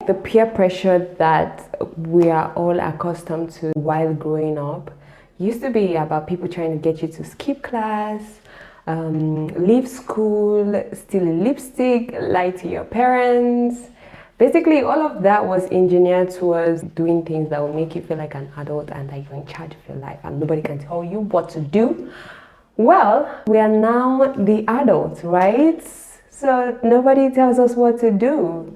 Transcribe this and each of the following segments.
the peer pressure that we are all accustomed to while growing up used to be about people trying to get you to skip class, leave school, steal lipstick, lie to your parents. Basically, all of that was engineered towards doing things that will make you feel like an adult and that you're in charge of your life and nobody can tell you what to do. Well, we are now the adults, right? So nobody tells us what to do.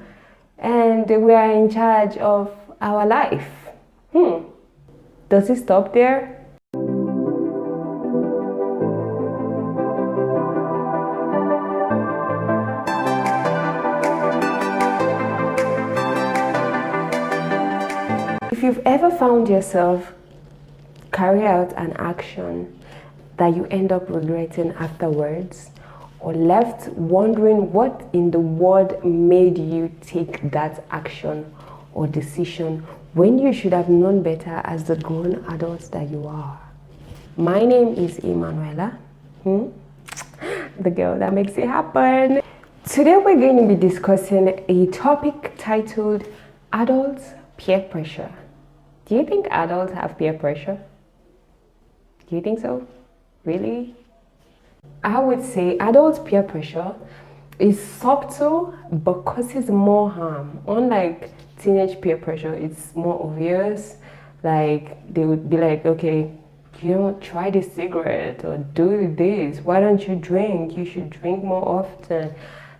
And we are in charge of our life. Does it stop there? If you've ever found yourself carry out an action that you end up regretting afterwards, or left wondering what in the world made you take that action or decision when you should have known better as the grown adults that you are. My name is Emanuela, the girl that makes it happen. Today we're going to be discussing a topic titled Adults Peer Pressure. Do you think adults have peer pressure? Do you think so? Really? I would say adult peer pressure is subtle but causes more harm. Unlike teenage peer pressure, it's more obvious. Like they would be like, okay, you know, try this cigarette or do this. Why don't you drink? You should drink more often.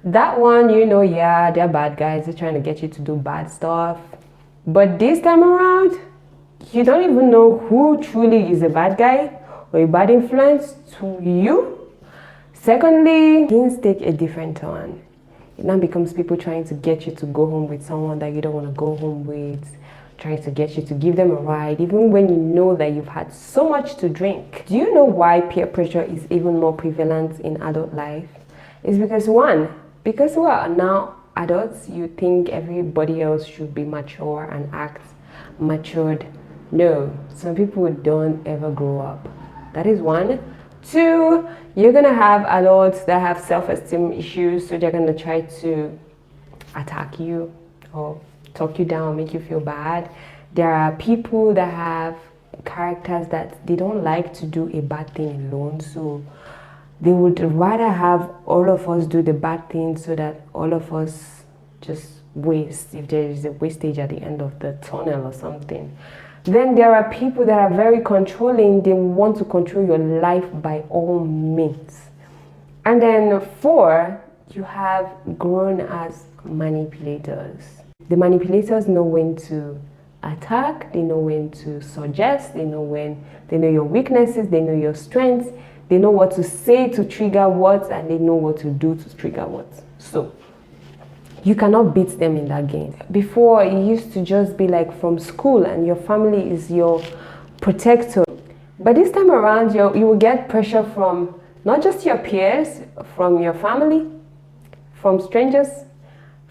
That one, you know, yeah, they're bad guys. They're trying to get you to do bad stuff. But this time around, you don't even know who truly is a bad guy or a bad influence to you. Secondly, things take a different turn. It now becomes people trying to get you to go home with someone that you don't want to go home with, trying to get you to give them a ride, even when you know that you've had so much to drink. Do you know why peer pressure is even more prevalent in adult life? It's because because we are now adults, you think everybody else should be mature and act matured. No, some people don't ever grow up. That is one. Two, you're gonna have adults that have self-esteem issues, so they're gonna try to attack you or talk you down, make you feel bad. There are people that have characters that they don't like to do a bad thing alone, so they would rather have all of us do the bad thing so that all of us just waste, if there is a wastage at the end of the tunnel or something. Then there are people that are very controlling. They want to control your life by all means. And then four, you have grown as manipulators. The manipulators know when to attack, they know when to suggest, they know your weaknesses, they know your strengths, they know what to say to trigger what, and they know what to do to trigger what. So you cannot beat them in that game. Before, it used to just be like from school and your family is your protector. But this time around, you will get pressure from not just your peers, from your family, from strangers,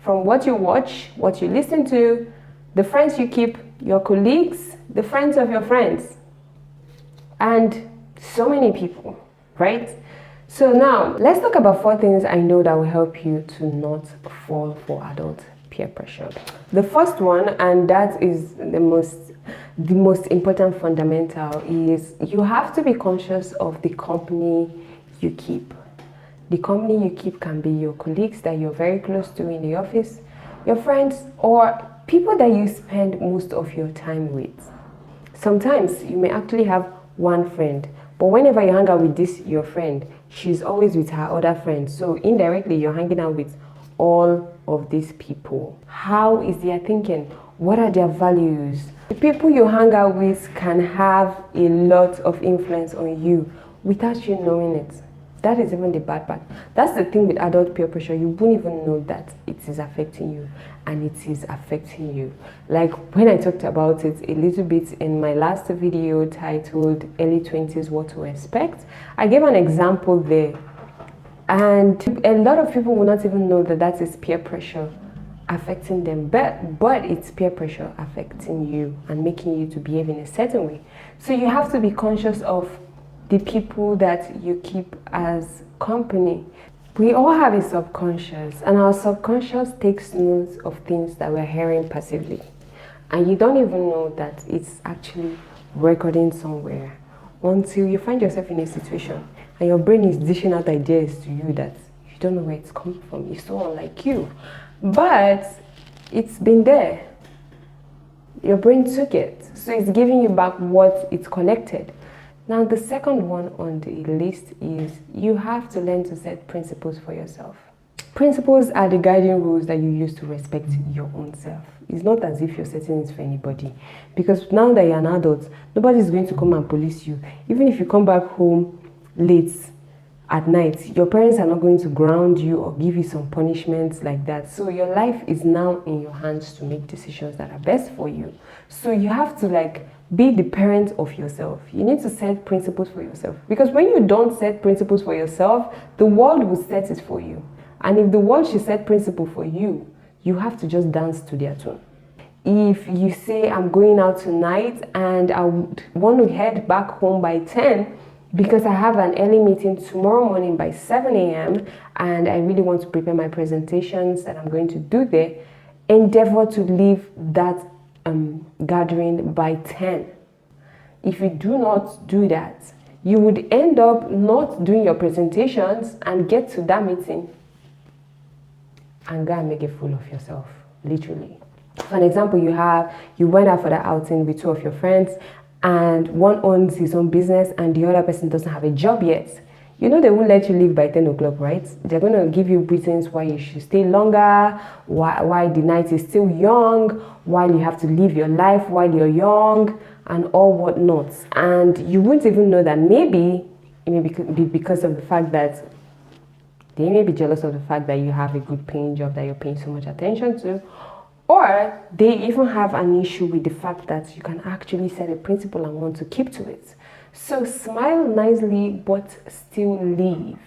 from what you watch, what you listen to, the friends you keep, your colleagues, the friends of your friends, and so many people, right? So now, let's talk about 4 things I know that will help you to not fall for adult peer pressure. The first one, and that is the most important fundamental, is you have to be conscious of the company you keep. The company you keep can be your colleagues that you're very close to in the office, your friends, or people that you spend most of your time with. Sometimes you may actually have one friend, but whenever you hang out with your friend, she's always with her other friends. So indirectly, you're hanging out with all of these people. How is their thinking? What are their values? The people you hang out with can have a lot of influence on you without you knowing it. That is even the bad part. That's the thing with adult peer pressure. You won't even know that it is affecting you, and it is affecting you. Like when I talked about it a little bit in my last video titled Early 20s What to Expect, I gave an example there. And a lot of people will not even know that that is peer pressure affecting them, but it's peer pressure affecting you and making you to behave in a certain way. So you have to be conscious of the people that you keep as company. We all have a subconscious, and our subconscious takes notes of things that we're hearing passively. And you don't even know that it's actually recording somewhere until you find yourself in a situation and your brain is dishing out ideas to you that you don't know where it's coming from. It's so unlike you. But it's been there. Your brain took it. So it's giving you back what it's collected. Now, the second one on the list is you have to learn to set principles for yourself. Principles are the guiding rules that you use to respect your own self. It's not as if you're setting it for anybody. Because now that you're an adult, nobody's going to come and police you. Even if you come back home late at night, your parents are not going to ground you or give you some punishments like that. So your life is now in your hands to make decisions that are best for you. So you have to be the parent of yourself. You need to set principles for yourself. Because when you don't set principles for yourself, the world will set it for you. And if the world should set principle for you, you have to just dance to their tune. If you say, I'm going out tonight and I would want to head back home by 10 because I have an early meeting tomorrow morning by 7 a.m. and I really want to prepare my presentations that I'm going to do there, endeavor to leave that gathering by 10. If you do not do that, you would end up not doing your presentations and get to that meeting and go and make a fool of yourself, literally. For an example, you went out for that outing with two of your friends and one owns his own business and the other person doesn't have a job yet. You know they won't let you leave by 10 o'clock, right? They're going to give you reasons why you should stay longer, why the night is still young, why you have to live your life while you're young, and all whatnot. And you won't even know that maybe it may be because of the fact that they may be jealous of the fact that you have a good paying job that you're paying so much attention to, or they even have an issue with the fact that you can actually set a principle and want to keep to it. So smile nicely, but still leave.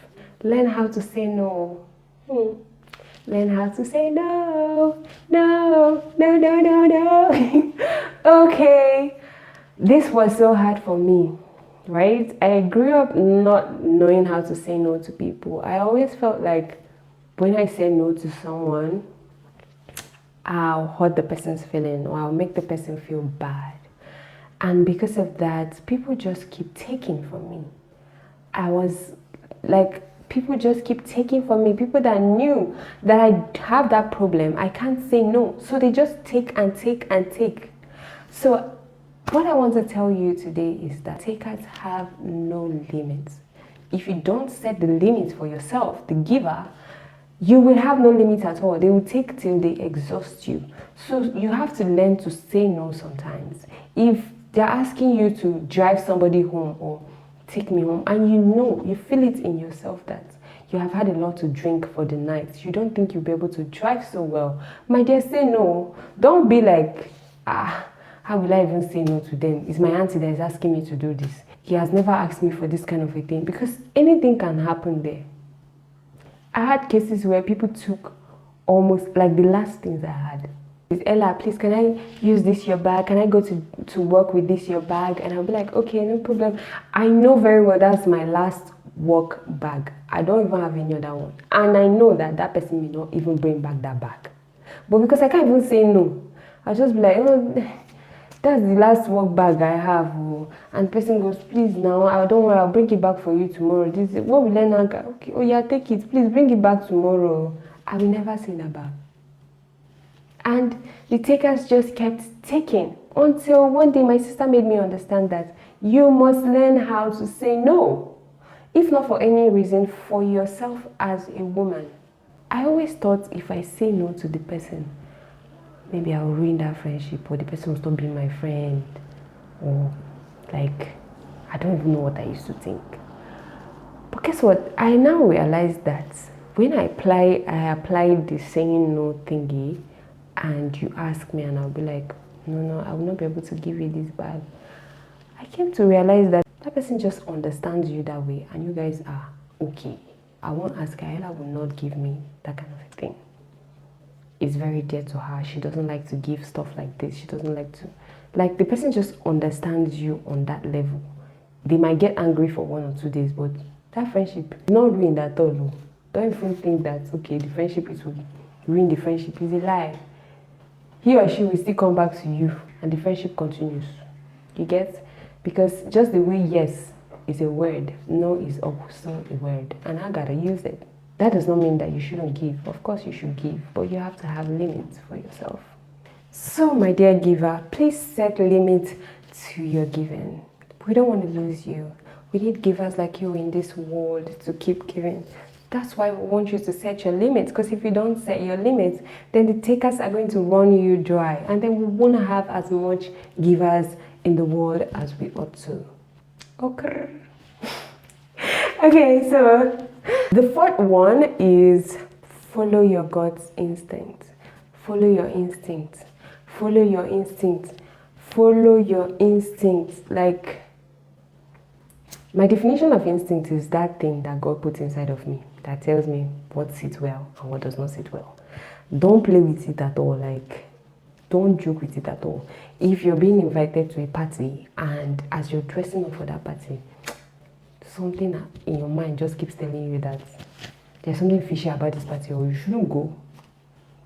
Learn how to say no. Learn how to say no. No, no, no, no, no. Okay. This was so hard for me, right? I grew up not knowing how to say no to people. I always felt like when I say no to someone, I'll hurt the person's feeling or I'll make the person feel bad. And because of that, people just keep taking from me. People just keep taking from me. People that knew that I have that problem, I can't say no. So they just take and take and take. So what I want to tell you today is that takers have no limits. If you don't set the limits for yourself, the giver, you will have no limit at all. They will take till they exhaust you. So you have to learn to say no sometimes. If they're asking you to drive somebody home or take me home, and you feel it in yourself that you have had a lot to drink for the night, you don't think you'll be able to drive so well, my dear, say no. Don't be like, how will I even say no to them? It's my auntie that is asking me to do this. He has never asked me for this kind of a thing, because anything can happen there. I had cases where people took almost like the last things I had. Ella, please, can I use this your bag? Can I go to work with this your bag? And I'll be like, okay, no problem. I know very well that's my last work bag. I don't even have any other one. And I know that that person may not even bring back that bag. But because I can't even say no, I'll just be like, oh, that's the last work bag I have. Oh. And the person goes, please now, don't worry, I'll bring it back for you tomorrow. This is what will I now? Okay, oh yeah, take it. Please bring it back tomorrow. I will never say that back. And the takers just kept taking until one day my sister made me understand that you must learn how to say no. If not for any reason, for yourself as a woman. I always thought if I say no to the person, maybe I'll ruin that friendship, or the person will stop being my friend, or I don't even know what I used to think. But guess what? I now realize that when I apply the saying no thingy, and you ask me and I'll be like, no, I will not be able to give you this bag. I came to realize that that person just understands you that way and you guys are okay. I won't ask her, Ella will not give me that kind of a thing. It's very dear to her. She doesn't like to give stuff like this. She doesn't like to, the person just understands you on that level. They might get angry for 1 or 2 days, but that friendship is not ruined at all. Don't even think that, okay, the friendship is will ruin the friendship. It's a lie. He or she will still come back to you and the friendship continues. You get? Because just the way yes is a word, no is also a word, and I gotta use it. That does not mean that you shouldn't give. Of course you should give, but you have to have limits for yourself. So my dear giver, please set limits to your giving. We don't want to lose you. We need givers like you in this world to keep giving. That's why we want you to set your limits, because if you don't set your limits, then the takers are going to run you dry, and then we won't have as much givers in the world as we ought to. Okay. Okay, so the fourth one is follow your God's instinct. Follow your instinct. Follow your instinct. Follow your instinct. Like, my definition of instinct is that thing that God puts inside of me that tells me what sits well and what does not sit well. Don't play with it at all. Like, don't joke with it at all. If you're being invited to a party and as you're dressing up for that party, something in your mind just keeps telling you that there's something fishy about this party or you shouldn't go,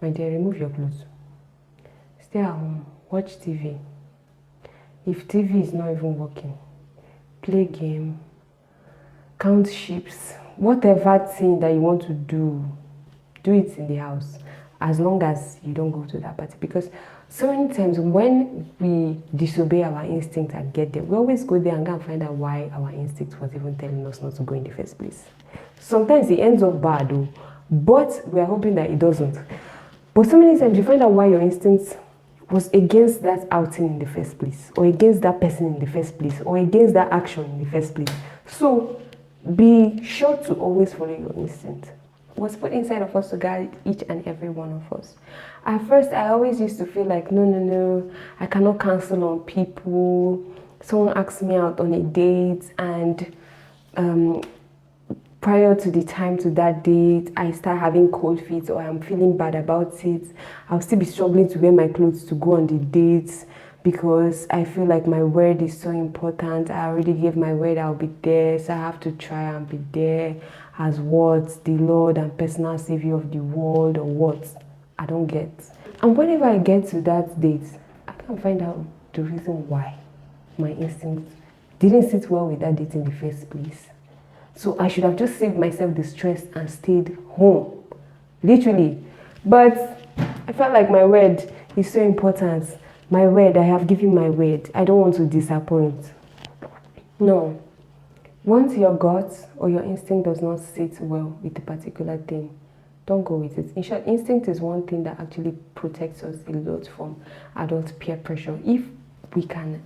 my dear, remove your clothes. Stay at home, watch TV. If TV is not even working, play game, count sheep, whatever thing that you want to do it in the house, as long as you don't go to that party. Because so many times when we disobey our instinct and get there, we always go there and go and find out why our instinct was even telling us not to go in the first place. Sometimes it ends up bad though, but we are hoping that it doesn't. But so many times you find out why your instinct was against that outing in the first place, or against that person in the first place, or against that action in the first place. So be sure to always follow your instinct. It was put inside of us to guide each and every one of us. At first, I always used to feel like, no, I cannot cancel on people. Someone asks me out on a date, and prior to the time to that date, I start having cold feet or I'm feeling bad about it. I'll still be struggling to wear my clothes to go on the dates because I feel like my word is so important. I already gave my word I'll be there, so I have to try and be there as what? The Lord and personal Savior of the world, or what? I don't get. And whenever I get to that date, I can't find out the reason why my instinct didn't sit well with that date in the first place. So I should have just saved myself the stress and stayed home, literally. But I felt like my word is so important. My word, I have given my word. I don't want to disappoint. No. Once your gut or your instinct does not sit well with a particular thing, don't go with it. In short, instinct is one thing that actually protects us a lot from adult peer pressure. If we can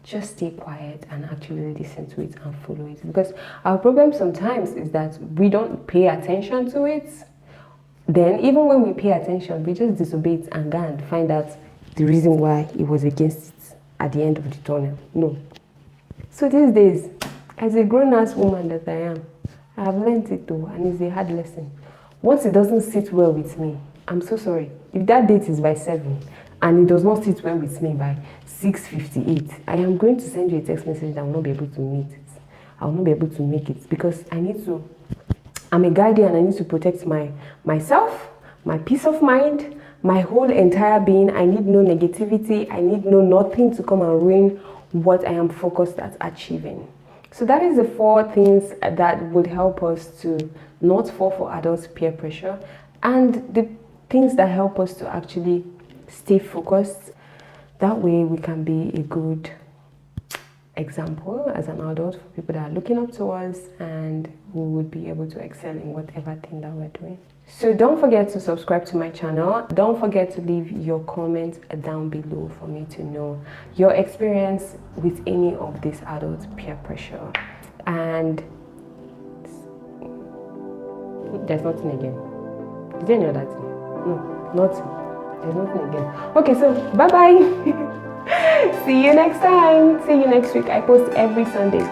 just stay quiet and actually listen to it and follow it. Because our problem sometimes is that we don't pay attention to it. Then even when we pay attention, we just disobey it and go and find out the reason why it was against it at the end of the tunnel. No. So these days, as a grown-ass woman that I am, I have learned it though, and it's a hard lesson. Once it doesn't sit well with me, I'm so sorry. If that date is by 7 and it does not sit well with me by 6:58, I am going to send you a text message that I will not be able to meet it. I will not be able to make it because I'm a guardian. I need to protect myself, my peace of mind, my whole entire being. I need no negativity. I need nothing to come and ruin what I am focused at achieving. So that is the 4 things that would help us to not fall for adult peer pressure, and the things that help us to actually stay focused. That way we can be a good example as an adult for people that are looking up to us, and we would be able to excel in whatever thing that we're doing. So don't forget to subscribe to my channel. Don't forget to leave your comments down below for me to know your experience with any of this adult peer pressure. And there's nothing again. Is there any other thing? No, nothing. There's nothing again. Okay, so bye-bye. See you next time. See you next week. I post every Sunday.